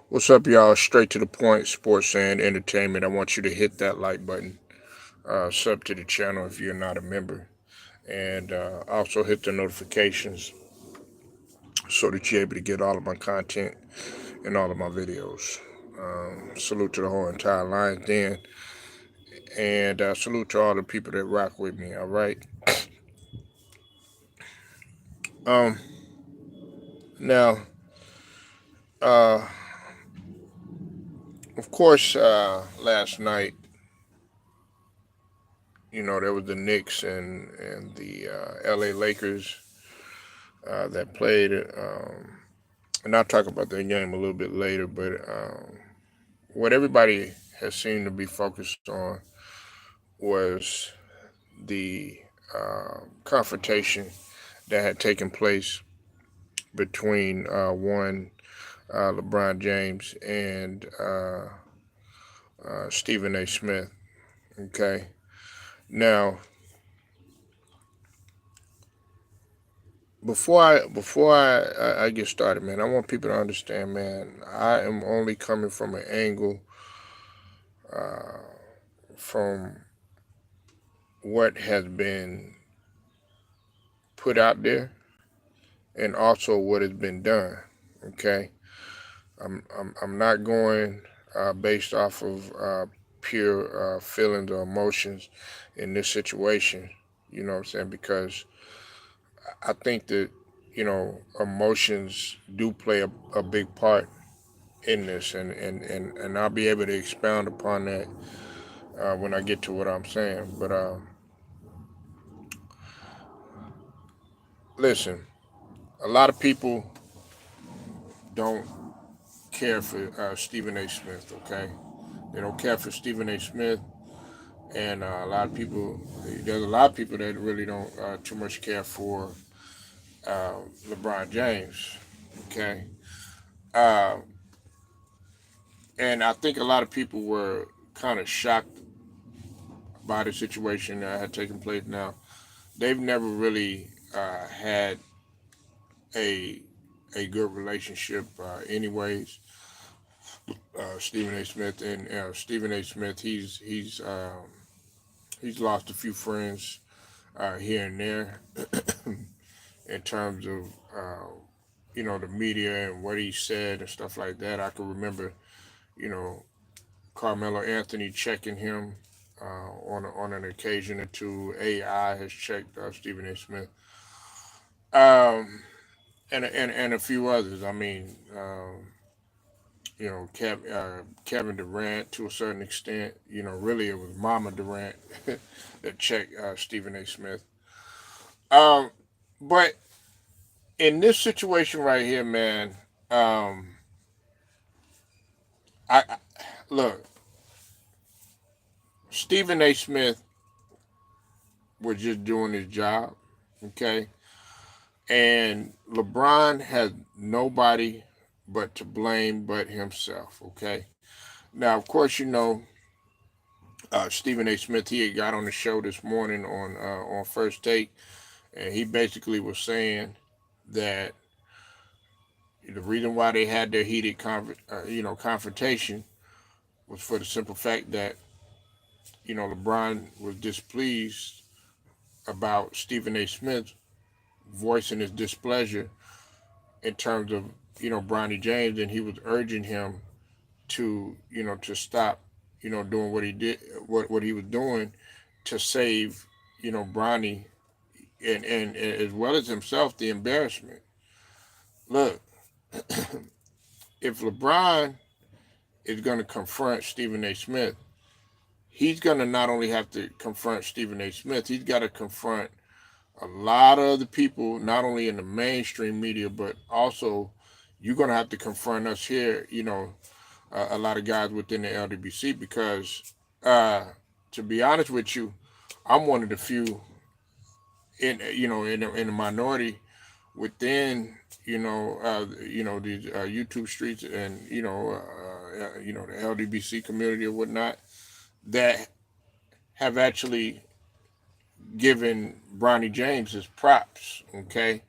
What's up, y'all? Straight to the point, sports and entertainment. I want you to hit that like button, sub to the channel if you're not a member, and also hit the notifications so that you're able to get all of my content and all of my videos. Salute to the whole entire line, then, and salute to all the people that rock with me. All right. Um. Now, uh, of course, last night, there was the Knicks and the L.A. Lakers that played. And I'll talk about that game a little bit later. But what everybody has seemed to be focused on was the confrontation that had taken place between one LeBron James and Stephen A. Smith. Okay, now before I get started, man, I want people to understand, man. I am only coming from an angle uh, from what has been put out there and also what has been done. Okay, I'm not going based off of pure feelings or emotions in this situation. You know what I'm saying? Because I think that emotions do play a big part in this, and I'll be able to expound upon that when I get to what I'm saying. But listen, a lot of people don't care for Stephen A. Smith. Okay, they don't care for Stephen A. Smith, and there's a lot of people that really don't too much care for uh, LeBron James. Okay, uh, and I think a lot of people were kind of shocked by the situation that had taken place. Now, they've never really had a a good relationship, anyways. Stephen A. Smith and Stephen A. Smith, he's lost a few friends here and there in terms of the media and what he said and stuff like that. I can remember you know Carmelo Anthony checking him on an occasion or two. AI has checked Stephen A. Smith, um, and a few others. I mean, Kevin Durant to a certain extent. Really it was Mama Durant that checked Stephen A. Smith. Um, but in this situation right here, man, um, I look, Stephen A. Smith was just doing his job, okay, and LeBron has nobody but to blame but himself, okay. Now, of course, Stephen A. Smith. He had got on the show this morning on First Take, and he basically was saying that the reason why they had their heated confrontation was for the simple fact that LeBron was displeased about Stephen A. Smith voicing his displeasure in terms of Bronny James, and he was urging him to stop doing what he did, what he was doing to save Bronny and as well as himself the embarrassment. Look, if LeBron is going to confront Stephen A. Smith, he's going to not only have to confront Stephen A. Smith, he's got to confront a lot of other people, not only in the mainstream media, but also you're going to have to confront us here, a lot of guys within the LDBC, because to be honest with you, I'm one of the few in the minority within these YouTube streets and the LDBC community or whatnot that have actually given Bronny James his props, okay,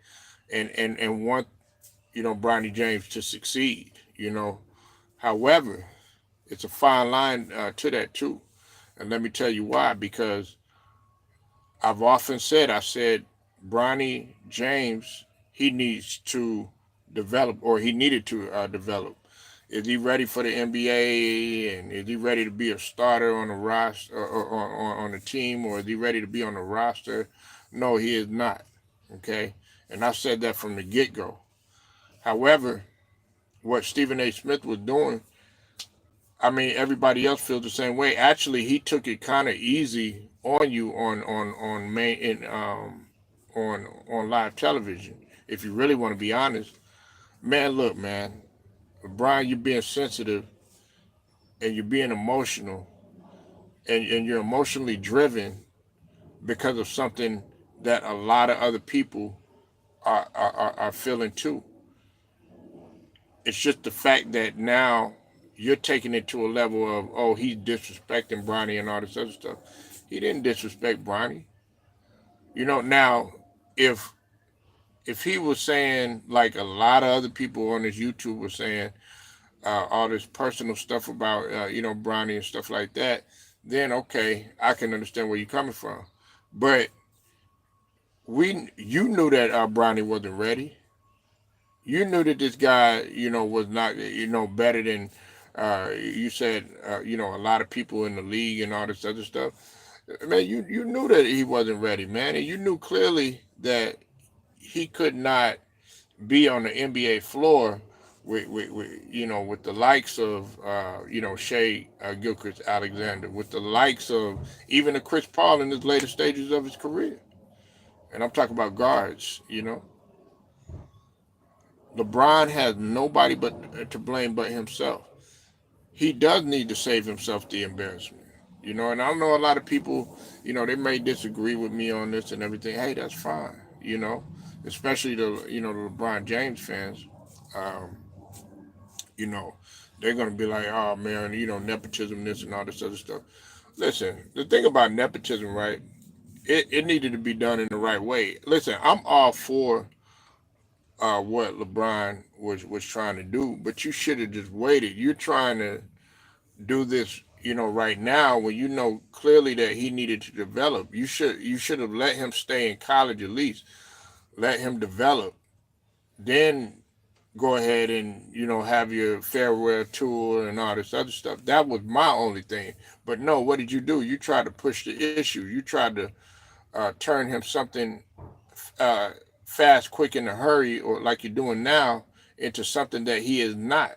and want Bronny James to succeed. However, it's a fine line to that too. And let me tell you why. Because I've often said, I said, Bronny James, he needs to develop, or he needed to develop. Is he ready for the NBA, and is he ready to be a starter on the roster, or on the team, or is he ready to be on the roster? No, he is not. Okay, and I said that from the get go. However, what Stephen A. Smith was doing, I mean, everybody else feels the same way. Actually, he took it kind of easy on you on main in on live television. If you really want to be honest, man, look, man, Brian, you're being sensitive and you're being emotional, and you're emotionally driven because of something that a lot of other people are feeling too. It's just the fact that now you're taking it to a level of, oh, he's disrespecting Bronny and all this other stuff. He didn't disrespect Bronny. Now, if if he was saying, like a lot of other people on his YouTube were saying, all this personal stuff about Bronny and stuff like that, then okay, I can understand where you're coming from. But you knew that Bronny wasn't ready. You knew that this guy, was not, better than you said, a lot of people in the league and all this other stuff. Man, you knew that he wasn't ready, man, and you knew clearly that he could not be on the NBA floor with the likes of Shea Gilchrist Alexander, with the likes of even a Chris Paul in his later stages of his career. And I'm talking about guards. LeBron has nobody but to blame but himself. He does need to save himself the embarrassment. And I know a lot of people, they may disagree with me on this and everything. Hey, that's fine. Especially the LeBron James fans. Um, you know, they're gonna be like, oh man, nepotism, this and all this other stuff. Listen, the thing about nepotism, right? It needed to be done in the right way. Listen, I'm all for what LeBron was trying to do, but you should have just waited. You're trying to do this, right now when you know clearly that he needed to develop. You should have let him stay in college at least, let him develop, then go ahead and have your farewell tour and all this other stuff. That was my only thing. But no, what did you do? You tried to push the issue. You tried to turn him something uh, fast, quick, in a hurry, or like you're doing now, into something that he is not.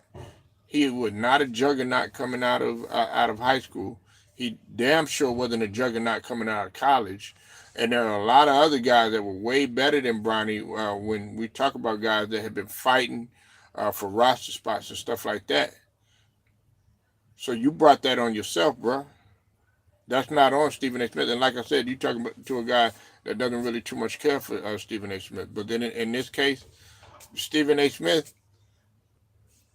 He was not a juggernaut coming out of high school. He damn sure wasn't a juggernaut coming out of college. And there are a lot of other guys that were way better than Bronny. When we talk about guys that have been fighting for roster spots and stuff like that, so you brought that on yourself, bro. That's not on Stephen A. Smith. And like I said, you talking about to a guy that doesn't really too much care for Stephen A. Smith. But then in this case, Stephen A. Smith,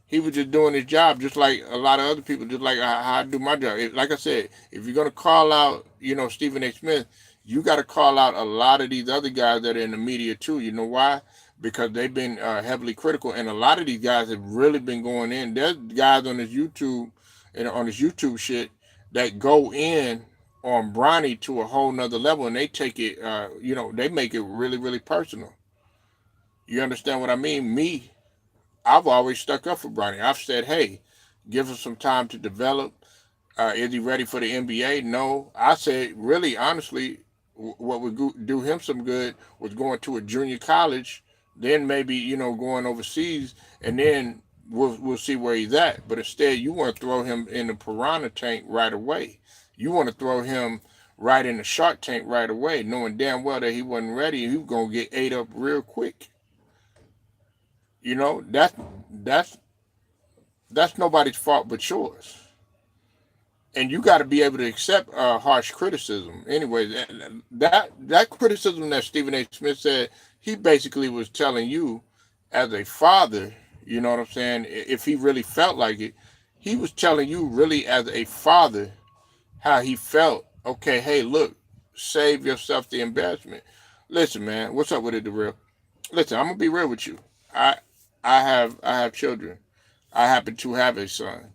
he was just doing his job, just like a lot of other people, just like how I do my job. Like I said, if you're gonna call out, Stephen A. Smith, you got to call out a lot of these other guys that are in the media too. You know why? Because they've been heavily critical, and a lot of these guys have really been going in. There's guys on this YouTube and on this YouTube shit that go in on Bronny to a whole nother level, and they take it, they make it really, really personal. You understand what I mean? Me, I've always stuck up for Bronny. I've said, hey, give him some time to develop. Is he ready for the NBA? No. I said, really, honestly, what would do him some good was going to a junior college, then maybe, going overseas, and then we'll see where he's at. But instead, you want to throw him in the piranha tank right away. You want to throw him right in the shark tank right away, knowing damn well that he wasn't ready and he was going to get ate up real quick. That's that's nobody's fault but yours. And you got to be able to accept harsh criticism. Anyway, that criticism that Stephen A. Smith said, he basically was telling you, as a father, you know what I'm saying? If he really felt like it, he was telling you really as a father how he felt. Okay, hey, look, save yourself the embarrassment. Listen, man, what's up with it, the real? Listen, I'm gonna be real with you. I I have children. I happen to have a son.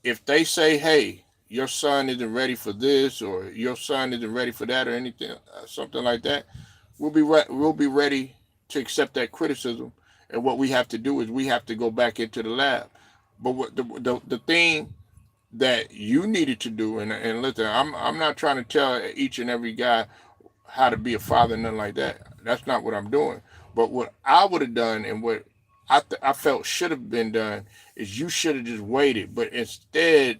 If they say, hey, your son isn't ready for this, or your son isn't ready for that, or anything, something like that, we'll be ready to accept that criticism. And what we have to do is we have to go back into the lab. But what the thing that you needed to do, and listen, I'm not trying to tell each and every guy how to be a father, nothing like that. That's not what I'm doing. But what I would have done, and what I felt should have been done, is you should have just waited. But instead,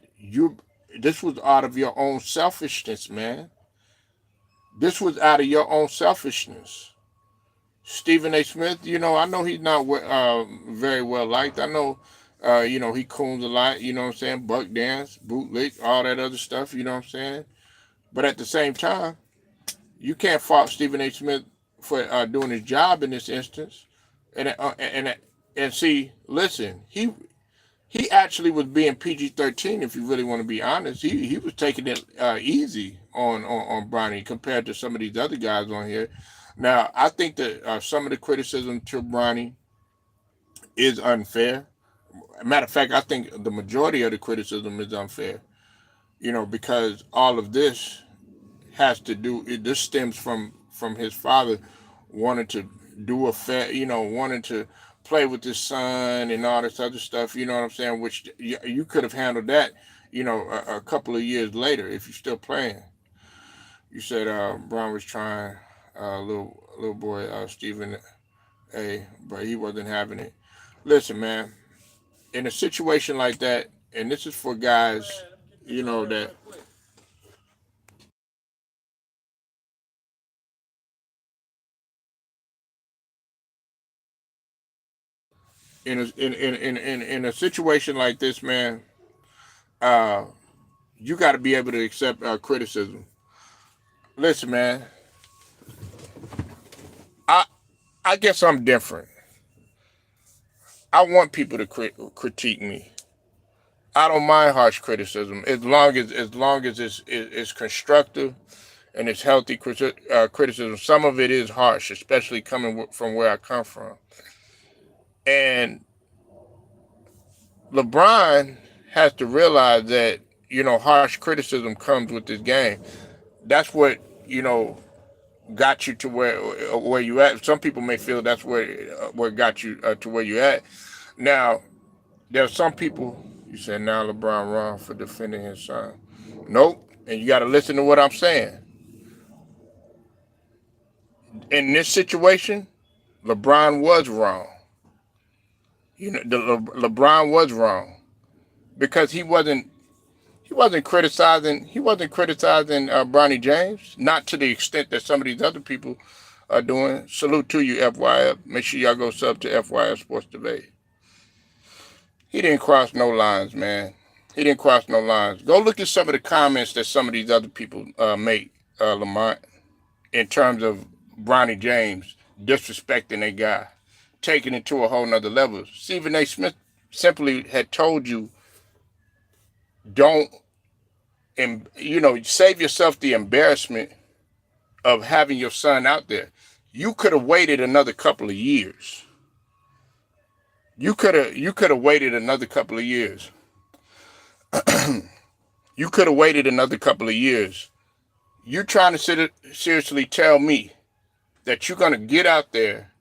this was out of your own selfishness, man. This was out of your own selfishness. Stephen A. Smith, I know he's not very well liked. I know, he coons a lot. You know what I'm saying? Buck dance, bootlick, all that other stuff. You know what I'm saying? But at the same time, you can't fault Stephen A. Smith for doing his job in this instance. And see, listen, he actually was being PG-13. If you really want to be honest, he was taking it easy on Bronny compared to some of these other guys on here. Now, I think that some of the criticism to Bronny is unfair. Matter of fact, I think the majority of the criticism is unfair. Because all of this this stems from his father wanting to do a fair, wanting to play with his son and all this other stuff. You know what I'm saying? Which you could have handled that, a couple of years later if you're still playing. You said Brown was trying, little boy Stephen A, but he wasn't having it. Listen, man, in a situation like that, and this is for guys, that in a situation like this, man, uh, you got to be able to accept criticism. Listen, man, I I guess I'm different. I want people to critique me. I don't mind harsh criticism as long as it's constructive and it's healthy criticism. Some of it is harsh, especially coming from where I come from. And LeBron has to realize that harsh criticism comes with this game. That's what got you to where you at. Some people may feel that's where got you to where you at. Now, there are some people. You said now LeBron wrong for defending his son. Nope. And you got to listen to what I'm saying. In this situation, LeBron was wrong. LeBron was wrong because he wasn't criticizing Bronny James, not to the extent that some of these other people are doing. Salute to you, FYF. Make sure y'all go sub to FYF Sports Debate. He didn't cross no lines, man. He didn't cross no lines. Go look at some of the comments that some of these other people make, Lamont, in terms of Bronny James disrespecting a guy, taking it to a whole nother level. Stephen A. Smith simply had told you, don't, save yourself the embarrassment of having your son out there. You could have waited another couple of years. You could have waited another couple of years. You could have waited another couple of years. You trying to seriously tell me that you're going to get out there,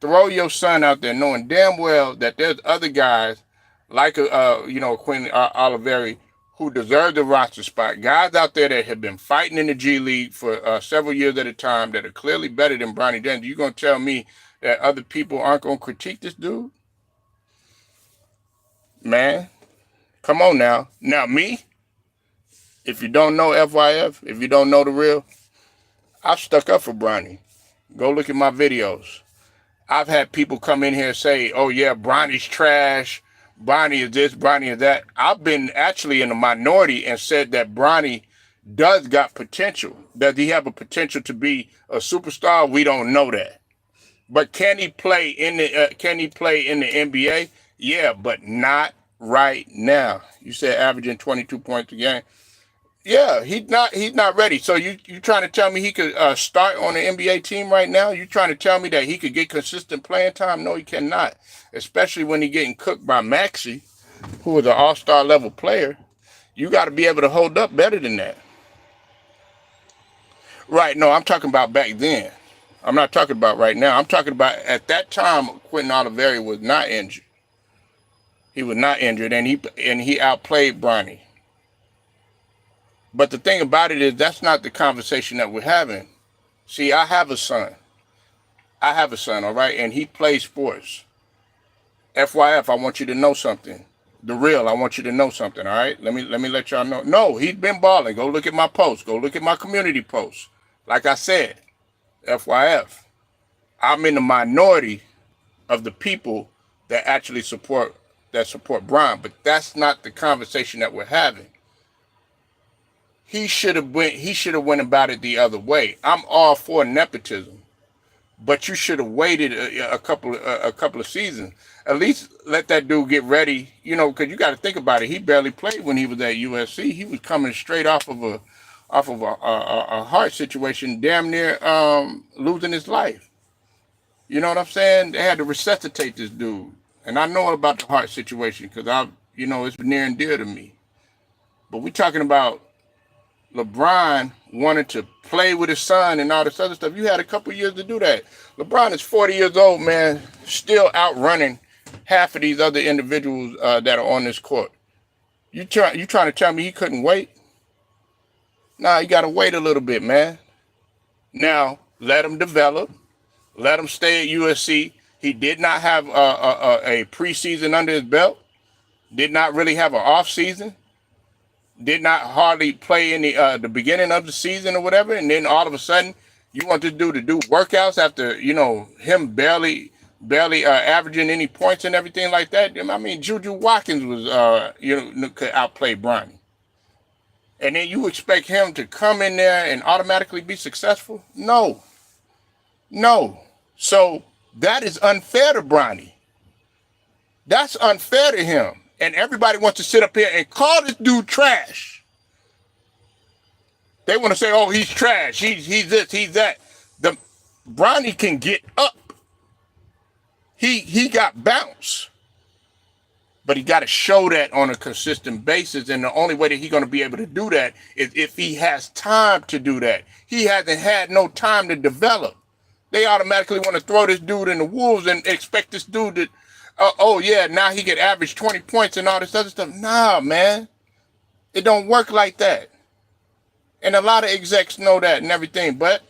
throw your son out there, knowing damn well that there's other guys like Quinn Oliveri who deserve the roster spot, guys out there that have been fighting in the G League for several years at a time that are clearly better than Bronny James. You going to tell me that other people aren't going to critique this dude? Man, come on now. Now me, if you don't know FYF, if you don't know the real, I've stuck up for Bronny. Go look at my videos. I've had people come in here and say, oh yeah, Bronny's trash. Bronny is this, Bronny is that. I've been actually in the minority and said that Bronny does got potential. Does he have a potential to be a superstar? We don't know that. But can he play in the NBA? Yeah, but not right now. You said averaging 22 points a game. Yeah, he's not ready. So you trying to tell me he could start on the NBA team right now? You trying to tell me that he could get consistent playing time? No, he cannot. Especially when he getting cooked by Maxey, who is an all-star level player. You got to be able to hold up better than that. Right? No, I'm talking about back then. I'm not talking about right now. I'm talking about at that time. Quentin Oliveri was not injured. He was not injured, and he outplayed Bronny. But the thing about it is that's not the conversation that we're having. See, I have a son. All right, and he plays sports. FYF, I want you to know something. The real, I want you to know something. All right, let me let y'all know. No, he's been balling. Go look at my posts. Go look at my community posts. Like I said, FYF, I'm in the minority of the people that actually support Brian. But that's not the conversation that we're having. He should have went about it the other way. I'm all for nepotism. But you should have waited a couple of seasons. At least let that dude get ready, because you got to think about it. He barely played when he was at USC. He was coming straight off of a heart situation, damn near losing his life. You know what I'm saying? They had to resuscitate this dude, and I know about the heart situation because it's near and dear to me. But we're talking about LeBron wanted to play with his son and all this other stuff. You had a couple years to do that. LeBron is 40 years old, man, still outrunning half of these other individuals that are on this court. You trying to tell me he couldn't wait? Nah, you got to wait a little bit, man. Now, let him develop. Let him stay at USC. He did not have a preseason under his belt. Did not really have an off season. Did not hardly play in the beginning of the season or whatever, and then all of a sudden you want this dude to do workouts after him barely averaging any points and everything like that. I mean, Juju Watkins was could outplay Bronny, and then you expect him to come in there and automatically be successful? No. So that is unfair to Bronny. That's unfair to him. And everybody wants to sit up here and call this dude trash. They want to say, oh, he's trash. He's this, he's that. The Bronny can get up. He got bounce. But he got to show that on a consistent basis. And the only way that he's going to be able to do that is if he has time to do that. He hasn't had no time to develop. They automatically want to throw this dude in the wolves and expect this dude to, now he could average 20 points and all this other stuff. Nah, man. It don't work like that. And a lot of execs know that and everything, but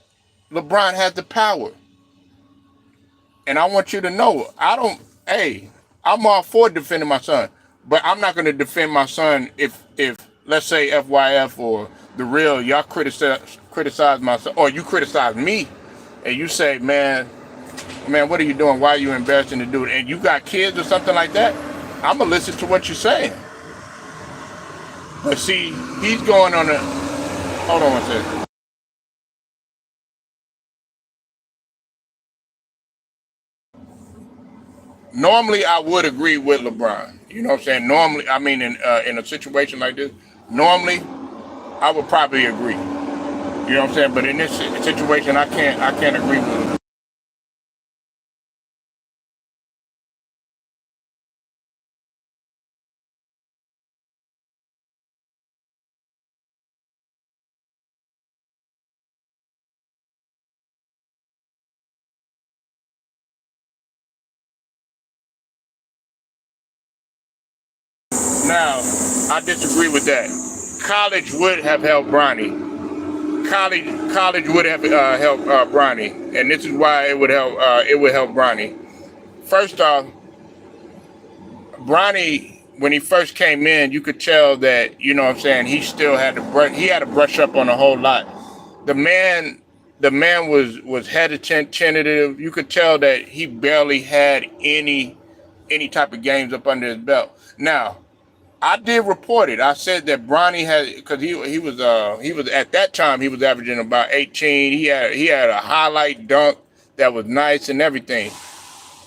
LeBron has the power. And I want you to know, I'm all for defending my son, but I'm not going to defend my son if let's say FYF or the real, y'all criticize my son, or you criticize me, and you say, man, what are you doing? Why are you embarrassing the dude? And you got kids or something like that, I'm going to listen to what you're saying. But see, he's going on hold on one second. Normally, I would agree with LeBron. You know what I'm saying? Normally, I mean, in a situation like this, normally, I would probably agree. You know what I'm saying? But in this situation, I can't agree with him. Now, I disagree with that. College would have helped Bronny. College would have helped Bronny, and this is why it would help. It would help Bronny. First off, Bronny, when he first came in, you could tell that, you know what I'm saying, he still had to brush up on a whole lot. The man was hesitant, tentative. You could tell that he barely had any type of games up under his belt. Now, I did report it. I said that Bronny had, because he was at that time he was averaging about 18. He had a highlight dunk that was nice and everything.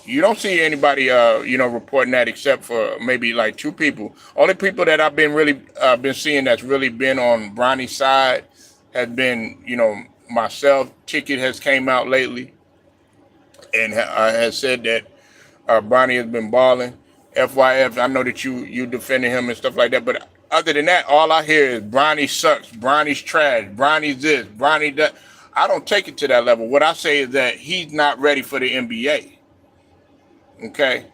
You don't see anybody, reporting that except for maybe like two people. Only people that I've been really been seeing that's really been on Bronny's side has been, myself. Ticket has came out lately and has said that Bronny has been balling. FYF, I know that you defending him and stuff like that, but other than that, all I hear is Bronny sucks, Bronny's trash, Bronny's this, Bronny that. I don't take it to that level. What I say is that he's not ready for the NBA. Okay,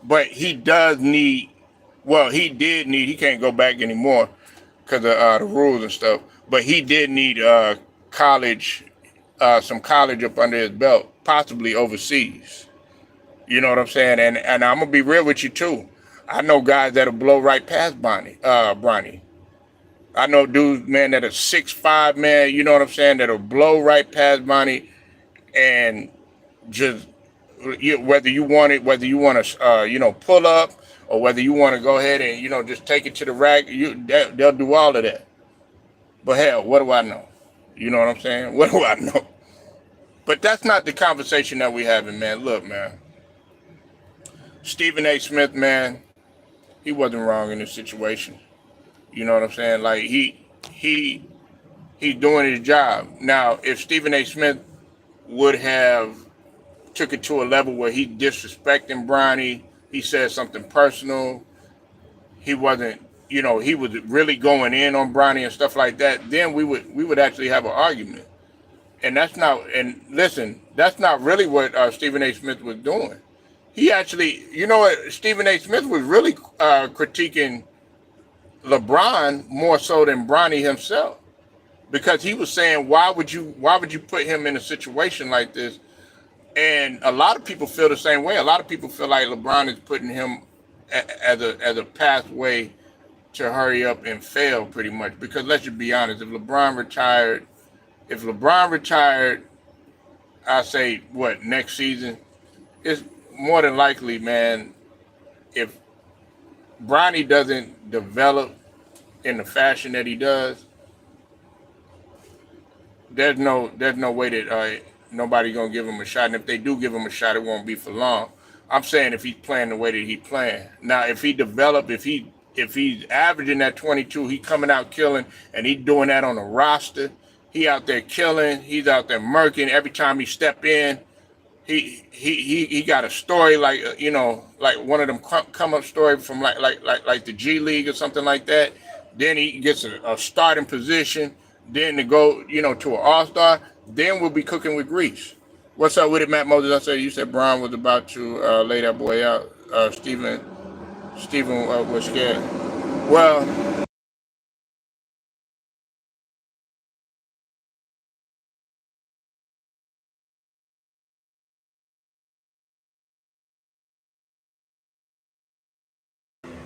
but he does need. Well, he did need. He can't go back anymore because of the rules and stuff. But he did need college, some college up under his belt, possibly overseas. You know what I'm saying? And I'm gonna be real with you too. I know guys that'll blow right past Bronny. I know dudes, man, that are 6'5", man. You know what I'm saying? That'll blow right past Bronny and just whether you want it, whether you want to, pull up, or whether you want to go ahead and just take it to the rack. They'll do all of that. But hell, what do I know? You know what I'm saying? What do I know? But that's not the conversation that we having, man. Look, man. Stephen A. Smith, man, he wasn't wrong in this situation. You know what I'm saying? Like he's doing his job. Now, if Stephen A. Smith would have took it to a level where he disrespecting Bronny, he said something personal, he wasn't, he was really going in on Bronny and stuff like that, then we would actually have an argument. And that's not, and listen, that's not really what Stephen A. Smith was doing. He actually, Stephen A. Smith was really critiquing LeBron more so than Bronny himself, because he was saying, why would you put him in a situation like this? And a lot of people feel the same way. A lot of people feel like LeBron is putting him as a pathway to hurry up and fail, pretty much. Because let's just be honest, if LeBron retired, I say next season, it's more than likely, man, if Bronny doesn't develop in the fashion that he does, there's no way that nobody gonna give him a shot. And if they do give him a shot, it won't be for long. I'm saying if he's playing the way that he's playing. Now, if he's averaging that 22, he coming out killing, and he's doing that on a roster. He out there killing. He's out there murking. Every time he step in, he got a story like like one of them come up story from like the G League or something like that. Then he gets a starting position. Then to go to an All-Star. Then we'll be cooking with grease. What's up with it, Matt Moses? I said you said Brown was about to lay that boy out. Stephen was scared. Well,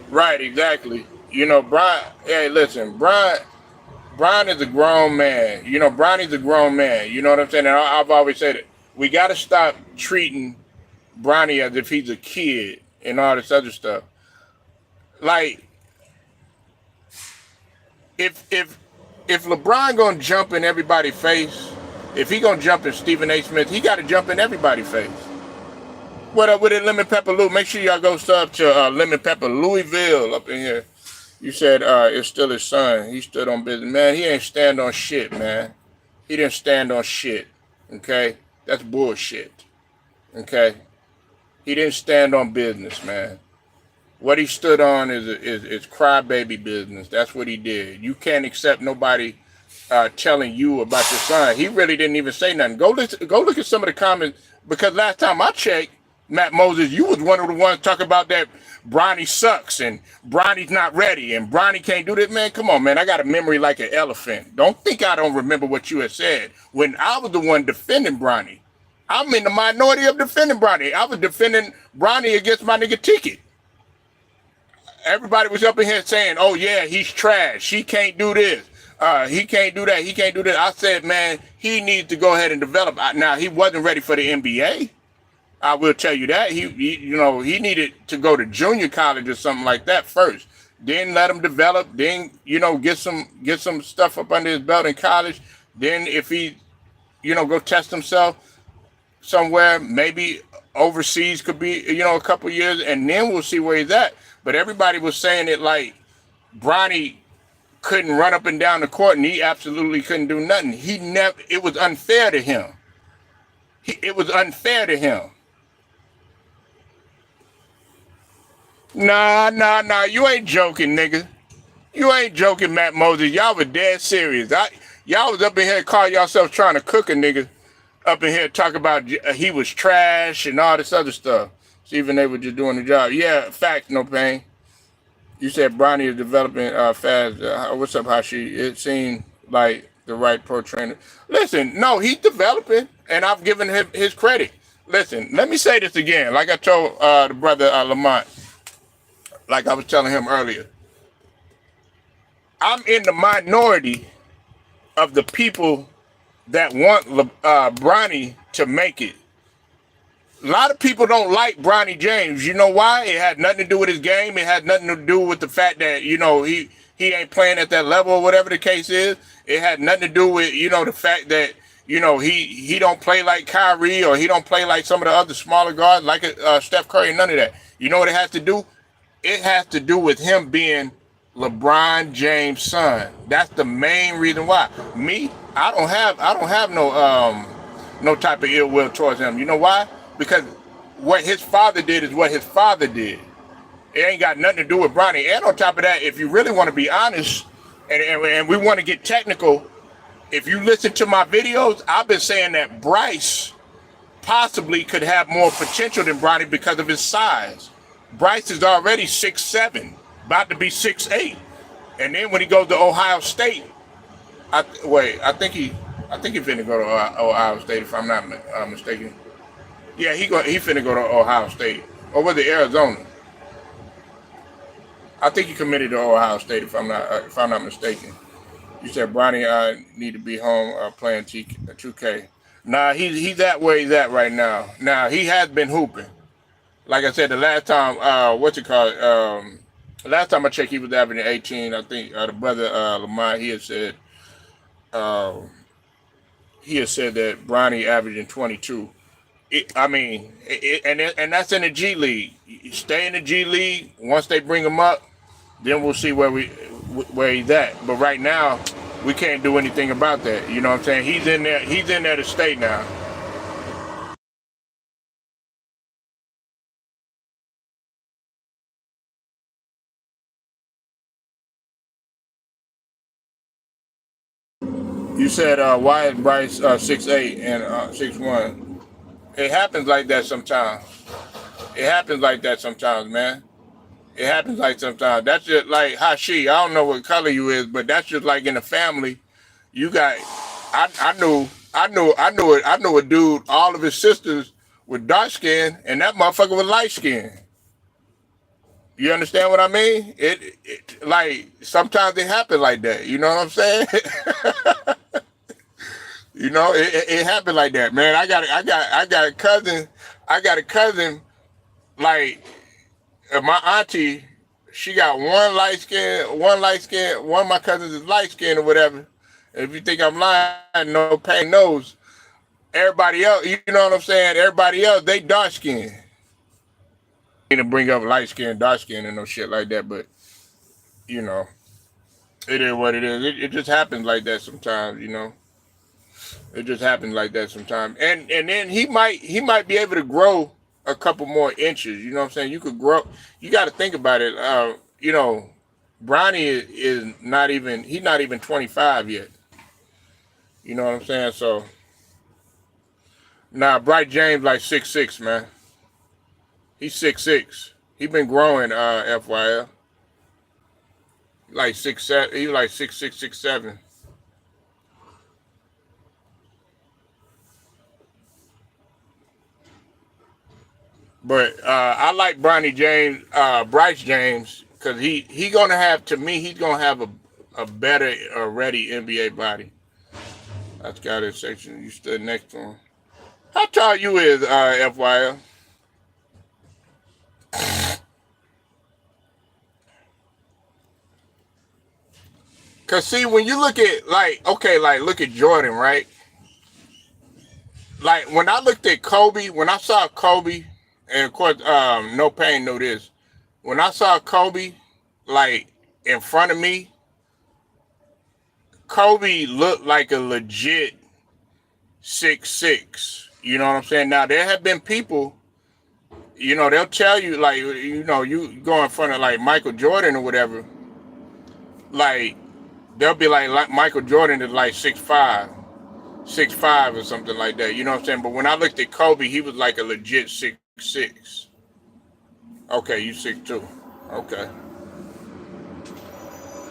right, exactly. Brian. Hey, listen, Brian is a grown man. Bronny's a grown man. You know what I'm saying? And I've always said it. We got to stop treating Bronny as if he's a kid and all this other stuff. Like, if LeBron gonna jump in everybody's face, if he gonna jump in Stephen A. Smith, he got to jump in everybody's face. What up with it, Lemon Pepper Lou? Make sure y'all go sub to Lemon Pepper Louisville up in here. You said it's still his son. He stood on business. Man, he ain't stand on shit, man. He didn't stand on shit. Okay? That's bullshit. Okay? He didn't stand on business, man. What he stood on is crybaby business. That's what he did. You can't accept nobody telling you about your son. He really didn't even say nothing. Go look at some of the comments, because last time I checked, Matt Moses, you was one of the ones talking about that Bronny sucks and Bronny's not ready and Bronny can't do this. Man, come on, man. I got a memory like an elephant. Don't think I don't remember what you had said when I was the one defending Bronny. I'm in the minority of defending Bronny. I was defending Bronny against my nigga Ticket. Everybody was up in here saying, oh, yeah, he's trash. He can't do this. He can't do that. He can't do this. I said, man, he needs to go ahead and develop. Now, he wasn't ready for the NBA. I will tell you that. He needed to go to junior college or something like that first. Then let him develop. Then, get some stuff up under his belt in college. Then if he, go test himself somewhere, maybe overseas could be, a couple years, and then we'll see where he's at. But everybody was saying it like Bronny couldn't run up and down the court, and he absolutely couldn't do nothing. He never. It was unfair to him. It was unfair to him. Nah. You ain't joking, nigga. You ain't joking, Matt Moses. Y'all was dead serious. Y'all was up in here calling yourself trying to cook a nigga. Up in here talking about he was trash and all this other stuff. So even they were just doing the job. Yeah, fact, no pain. You said Bronny is developing fast. What's up, Hashi? It seemed like the right pro trainer. Listen, no, he's developing, and I've given him his credit. Listen, let me say this again. Like I told the brother Lamont, like I was telling him earlier, I'm in the minority of the people that want Bronny to make it. A lot of people don't like Bronny James. You know why? It had nothing to do with his game. It had nothing to do with the fact that, he ain't playing at that level or whatever the case is. It had nothing to do with, the fact that, he don't play like Kyrie, or he don't play like some of the other smaller guards like Steph Curry. None of that. You know what it has to do? It has to do with him being LeBron James' son. That's the main reason why. Me, I don't have no type of ill will towards him. You know why? Because what his father did is what his father did. It ain't got nothing to do with Bronny. And on top of that, if you really want to be honest, and we want to get technical, if you listen to my videos, I've been saying that Bryce possibly could have more potential than Bronny because of his size. Bryce is already 6'7", about to be 6'8", and then when he goes to Ohio State, I think he finna go to Ohio State if I'm not mistaken. Yeah, he finna go to Ohio State, or was it Arizona? I think he committed to Ohio State if I'm not mistaken. You said Bronny need to be home playing 2K. Nah, he's that way he's at right now. Now he has been hooping. Like I said, the last time, last time I checked, he was averaging 18. I think the brother Lamont, he had said that Bronny averaging 22. And that's in the G League. You stay in the G League. Once they bring him up, then we'll see where he's at. But right now, we can't do anything about that. You know what I'm saying? He's in there. He's in there to stay now. You said why is Bryce 6'8" and 6'1"? It happens like that sometimes. It happens like that sometimes, man. It happens like sometimes. That's just like Hashi. I don't know what color you is, but that's just like in the family. You got. I knew a dude. All of his sisters were dark skinned, and that motherfucker was light skinned. You understand what I mean? It like sometimes it happens like that. You know what I'm saying? It happened like that, man. I got a cousin. I got a cousin like my auntie. She got one light skin. One of my cousins is light skin or whatever. If you think I'm lying, no pain knows. Everybody else, you know what I'm saying? Everybody else, they dark skin. To bring up light skin, dark skin, and no shit like that, but you know, it is what it is. It just happens like that sometimes, you know. It just happens like that sometimes, and then he might be able to grow a couple more inches. You know what I'm saying? You could grow. You got to think about it. Bronny is not even. He's not even 25 yet. You know what I'm saying? So, Bright James like 6'6", man. He's 6'6". He been growing. FYL. Like 6'7". He like 6'6", 6'7". But I like Bronny James, Bryce James, because he gonna have, to me, he's gonna have a better already NBA body. That's got his section. You stood next to him. How tall you is, FYL? Cause see, when you look at like look at Jordan, right? Like when I looked at Kobe, when I saw Kobe, and of course, no pain, no this. When I saw Kobe, like in front of me, Kobe looked like a legit 6'6". You know what I'm saying? Now there have been people, they'll tell you like, you go in front of like Michael Jordan or whatever, like they'll be like Michael Jordan is like 6'5" or something like that. You know what I'm saying? But when I looked at Kobe, he was like a legit 6'6". Okay, you 6'2". Okay.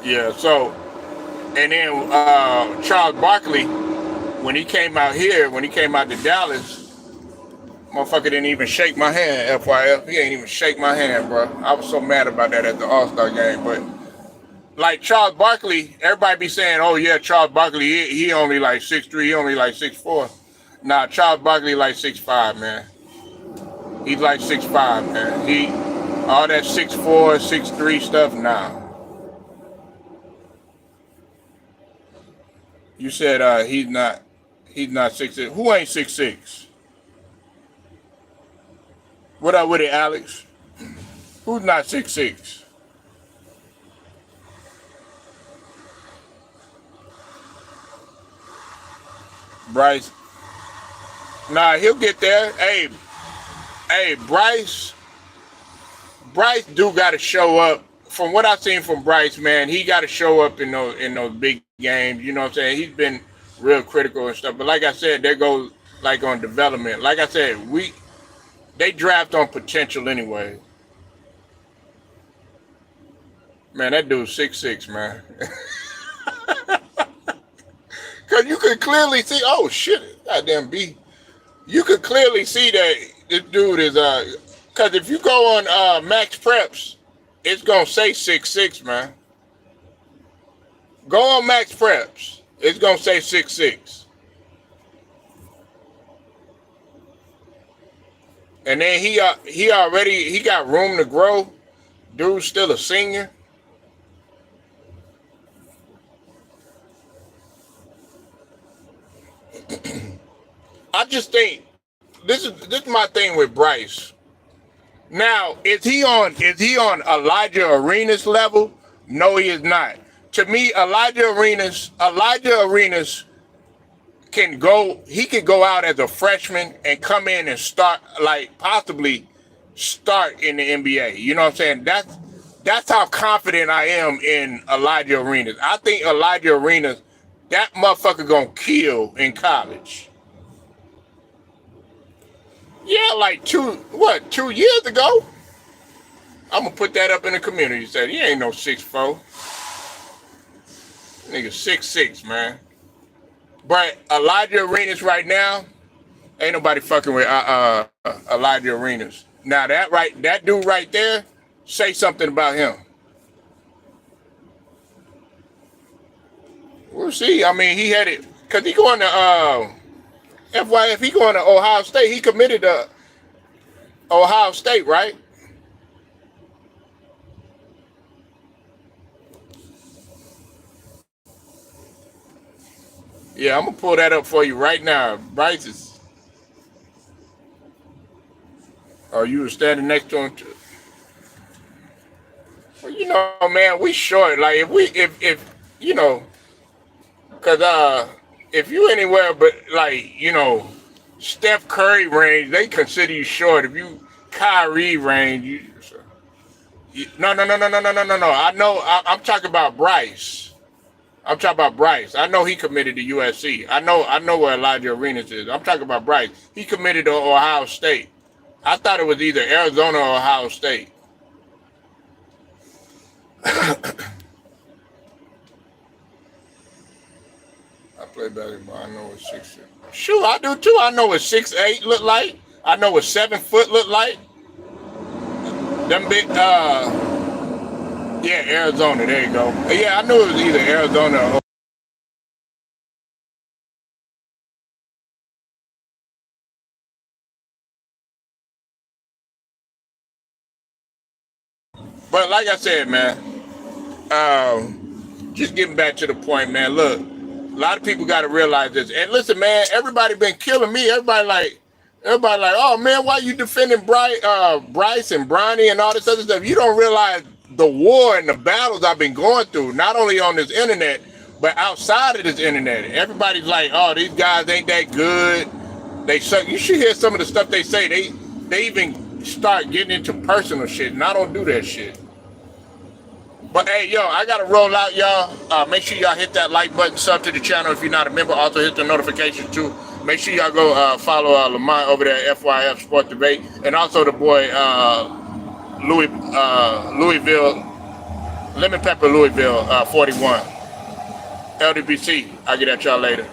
Yeah, so and then Charles Barkley, when he came out to Dallas, motherfucker didn't even shake my hand, FYF. He ain't even shake my hand, bro. I was so mad about that at the All-Star game. But like Charles Barkley, everybody be saying, oh yeah, Charles Barkley, he only like 6'3", he only like 6'4". Nah, Charles Barkley like 6'5", man. He's like 6'5", man. All that 6'4", 6'3" stuff, nah. You said he's not 6'6". Who ain't 6'6"? What up with it, Alex? Who's not 6'6"? Bryce. Nah, he'll get there. Hey, Bryce do got to show up. From what I've seen from Bryce, man, he got to show up in those big games. You know what I'm saying? He's been real critical and stuff. But like I said, there goes like on development. Like I said, they draft on potential anyway. Man, that dude's 6'6", man. Cause you could clearly see. Oh shit, goddamn B. You could clearly see that this dude is Cause if you go on Max Preps, it's gonna say 6'6", man. Go on Max Preps. It's gonna say 6'6". And then he got room to grow. Dude's still a senior. I just think this is my thing with Bryce. Now, is he on Elijah Arenas level? No, he is not. To me, Elijah Arenas he could go out as a freshman and come in and start, like possibly start in the NBA. You know what I'm saying? That's how confident I am in Elijah Arenas. I think Elijah Arenas, that motherfucker gonna kill in college. Yeah, like 2 years ago. I'm gonna put that up in the community. Said he ain't no 6'4". Nigga 6'6", man. But Elijah Arenas right now, ain't nobody fucking with Elijah Arenas. Now that dude right there, say something about him. We'll see. I mean, he had it because he going to FYF. He going to Ohio State. He committed to Ohio State, right? Yeah, I'm gonna pull that up for you right now. Bryce is. Oh, you were standing next to him. Well, man, we short. Like if cause if you anywhere but like Steph Curry range, they consider you short. If you Kyrie range, no no no no no no no no no. I know. I'm talking about Bryce. I'm talking about Bryce. I know he committed to USC. I know where Elijah Arenas is. I'm talking about Bryce. He committed to Ohio State. I thought it was either Arizona or Ohio State. I play basketball. I know what 6'6". Sure, I do too. I know what 6'8" look like. I know what 7 foot look like. Them big, yeah, Arizona. There you go. Yeah, I knew it was either Arizona or. But like I said, man, just getting back to the point, man. Look, A lot of people got to realize this. And listen, man, everybody been killing me. Everybody like, oh man, why you defending Bryce and Bronny and all this other stuff? You don't realize the war and the battles I've been going through, not only on this internet, but outside of this internet. Everybody's like, oh, these guys ain't that good. They suck. You should hear some of the stuff they say. They even start getting into personal shit, and I don't do that shit. But hey, yo, I gotta roll out, y'all. Make sure y'all hit that like button, sub to the channel if you're not a member. Also hit the notifications too. Make sure y'all go follow Lamont over there at FYF Sport Debate, and also the boy Louisville, Lemon Pepper Louisville 41. LDBC. I'll get at y'all later.